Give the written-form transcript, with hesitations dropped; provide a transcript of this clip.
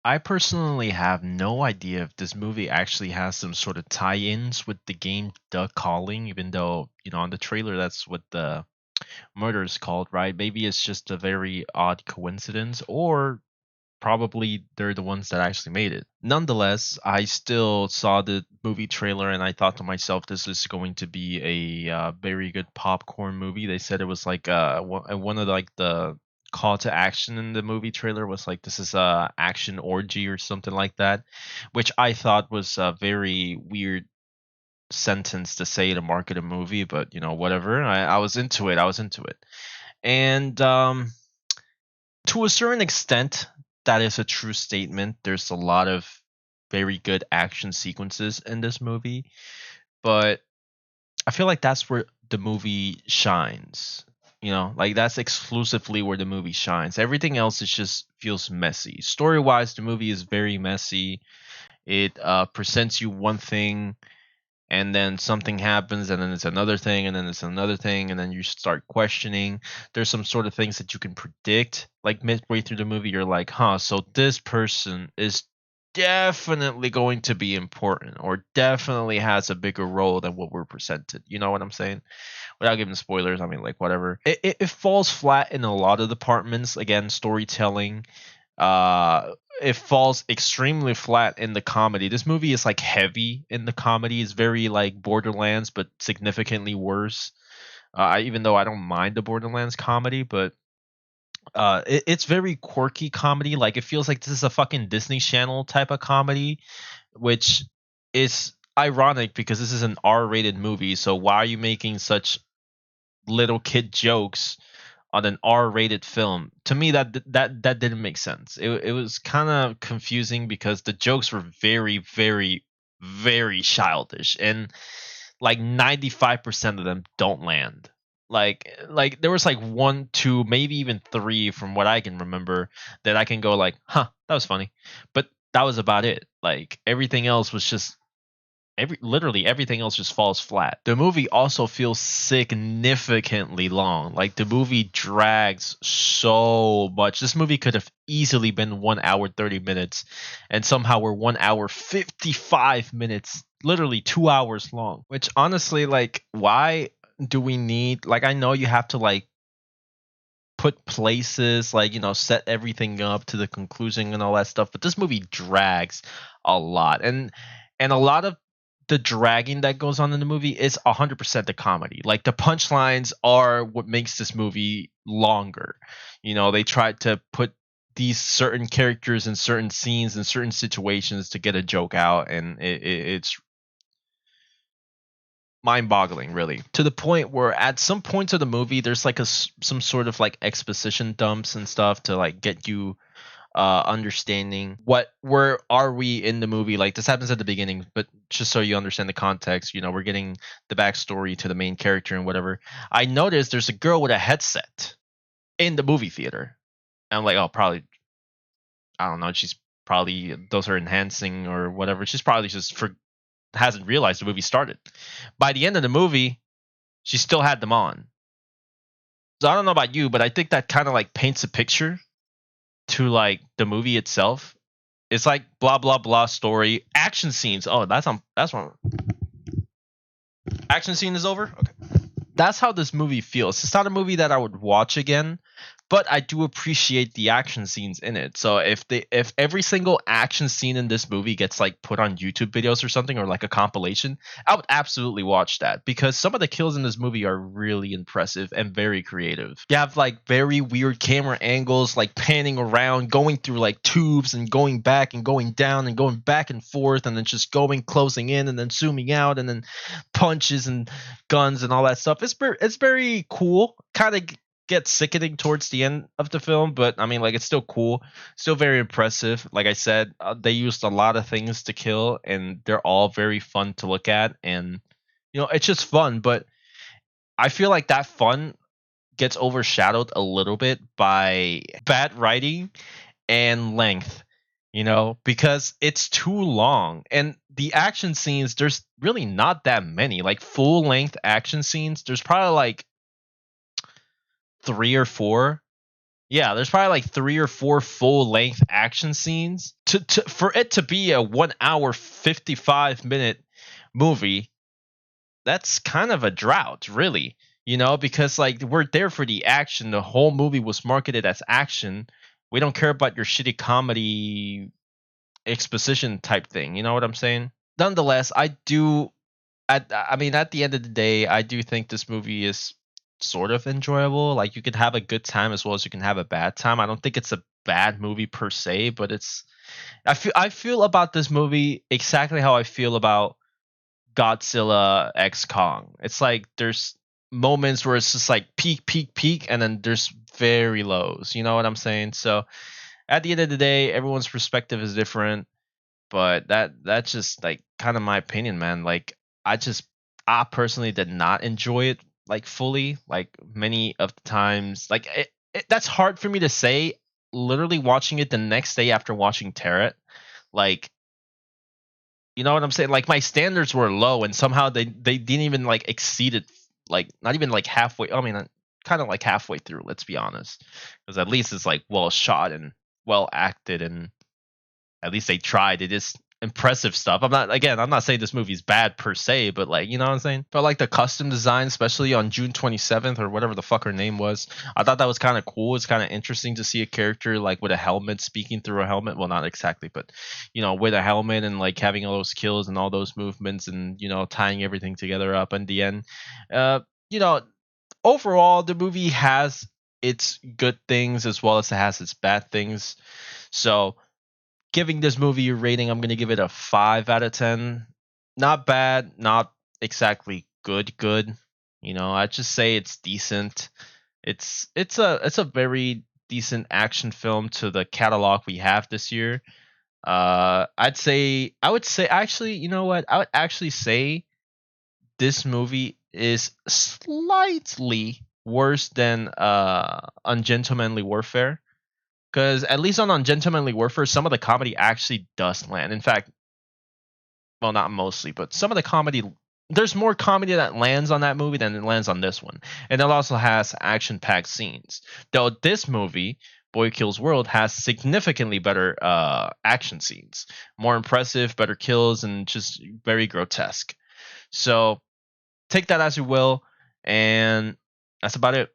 I personally have no idea if this movie actually has some sort of tie-ins with the game Duck Calling, even though, on the trailer that's what the murder is called, right? Maybe it's just a very odd coincidence, or probably they're the ones that actually made it. Nonetheless, I still saw the movie trailer and I thought to myself, this is going to be a very good popcorn movie. They said it was like one of like the call to action in the movie trailer was like this is a action orgy or something like that, which I thought was a very weird sentence to say to market a movie, but whatever. I was into it. I was into it, and to a certain extent, that is a true statement. There's a lot of very good action sequences in this movie, but I feel like that's where the movie shines. Like that's exclusively where the movie shines. Everything else is just feels messy. Story wise, the movie is very messy. It presents you one thing, and then something happens, and then it's another thing, and then it's another thing, and then you start questioning. There's some sort of things that you can predict, like midway through the movie you're like, so this person is definitely going to be important, or definitely has a bigger role than what we're presented. You know what I'm saying? Without giving spoilers, I mean, like, whatever. It falls flat in a lot of departments. Again, storytelling, it falls extremely flat in the comedy. This movie is like heavy in the comedy. It's very like Borderlands, but significantly worse. Even though I don't mind the Borderlands comedy, but it's very quirky comedy. Like it feels like this is a fucking Disney Channel type of comedy, which is ironic because this is an R-rated movie. So why are you making such little kid jokes on an R-rated film? To me, that didn't make sense. It was kind of confusing because the jokes were very, very, very childish, and like 95% of them don't land. Like there was like one, two, maybe even three from what I can remember that I can go like, huh, that was funny, but that was about it. Like everything else was just literally everything else just falls flat. The movie also feels significantly long. Like the movie drags so much. This movie could have easily been 1 hour 30 minutes, and somehow we're 1 hour 55 minutes, literally 2 hours long. Which honestly, like, why do we need, like, I know you have to like put places, like, set everything up to the conclusion and all that stuff, but this movie drags a lot. And a lot of the dragging that goes on in the movie is 100% the comedy. Like the punchlines are what makes this movie longer. They tried to put these certain characters in certain scenes in certain situations to get a joke out, and it's mind-boggling, really, to the point where at some points of the movie there's like some sort of like exposition dumps and stuff to like get you understanding where are we in the movie. Like this happens at the beginning, but just so you understand the context, we're getting the backstory to the main character and whatever. I noticed there's a girl with a headset in the movie theater, and I'm like, oh, probably, I don't know, she's probably, those are enhancing or whatever. She's probably just hasn't realized the movie started. By the end of the movie, she still had them on. So I don't know about you, but I think that kind of like paints a picture to like the movie itself. It's like blah blah blah story, action scenes. Oh, that's one. Action scene is over. Okay. That's how this movie feels. It's not a movie that I would watch again, but I do appreciate the action scenes in it. So if every single action scene in this movie gets like put on YouTube videos or something, or like a compilation, I would absolutely watch that, because some of the kills in this movie are really impressive and very creative. You have like very weird camera angles, like panning around, going through like tubes and going back and going down and going back and forth, and then just going closing in and then zooming out, and then punches and guns and all that stuff. It's very cool. Kind of gets sickening towards the end of the film, but I mean, like, it's still cool, still very impressive. Like I said, they used a lot of things to kill, and they're all very fun to look at, and it's just fun. But I feel like that fun gets overshadowed a little bit by bad writing and length, because it's too long. And the action scenes, there's really not that many. Like full length action scenes, there's probably like three or four. Yeah, there's probably like 3 or 4 full length action scenes. For it to be a 1 hour 55 minute movie, that's kind of a drought, really. Because like we're there for the action. The whole movie was marketed as action. We don't care about your shitty comedy exposition type thing. You know what I'm saying? Nonetheless, I do. I mean, at the end of the day, I do think this movie is sort of enjoyable. Like you could have a good time as well as you can have a bad time. I don't think it's a bad movie per se, but it's. I feel about this movie exactly how I feel about Godzilla X Kong. It's like there's moments where it's just like peak, peak, peak, and then there's very lows. You know what I'm saying? So at the end of the day, everyone's perspective is different, but that's just like kind of my opinion, man. Like I personally did not enjoy it like fully, like many of the times. Like that's hard for me to say. Literally watching it the next day after watching Tenet, like you know what I'm saying? Like my standards were low, and somehow they didn't even like exceed it, like not even like halfway. I mean, kind of like halfway through. Let's be honest, because at least it's like well shot and well acted, and at least they tried. It is impressive stuff. I'm not saying this movie's bad per se, but like you know what I'm saying. But like the custom design, especially on June 27th or whatever the fuck her name was, I thought that was kind of cool. It's kind of interesting to see a character like with a helmet speaking through a helmet. Well, not exactly, but with a helmet and like having all those kills and all those movements and tying everything together up in the end. Uh, you know, overall the movie has its good things as well as it has its bad things. So giving this movie a rating, I'm gonna give it a 5 out of 10. Not bad, not exactly good. Good. I'd just say it's decent. It's a very decent action film to the catalog we have this year. I would say actually, you know what? I would actually say this movie is slightly worse than Ungentlemanly Warfare. Because at least on Ungentlemanly Warfare, some of the comedy actually does land. In fact, well, not mostly, but some of the comedy, there's more comedy that lands on that movie than it lands on this one. And it also has action packed scenes. Though this movie, Boy Kills World, has significantly better action scenes. More impressive, better kills, and just very grotesque. So take that as you will. And that's about it.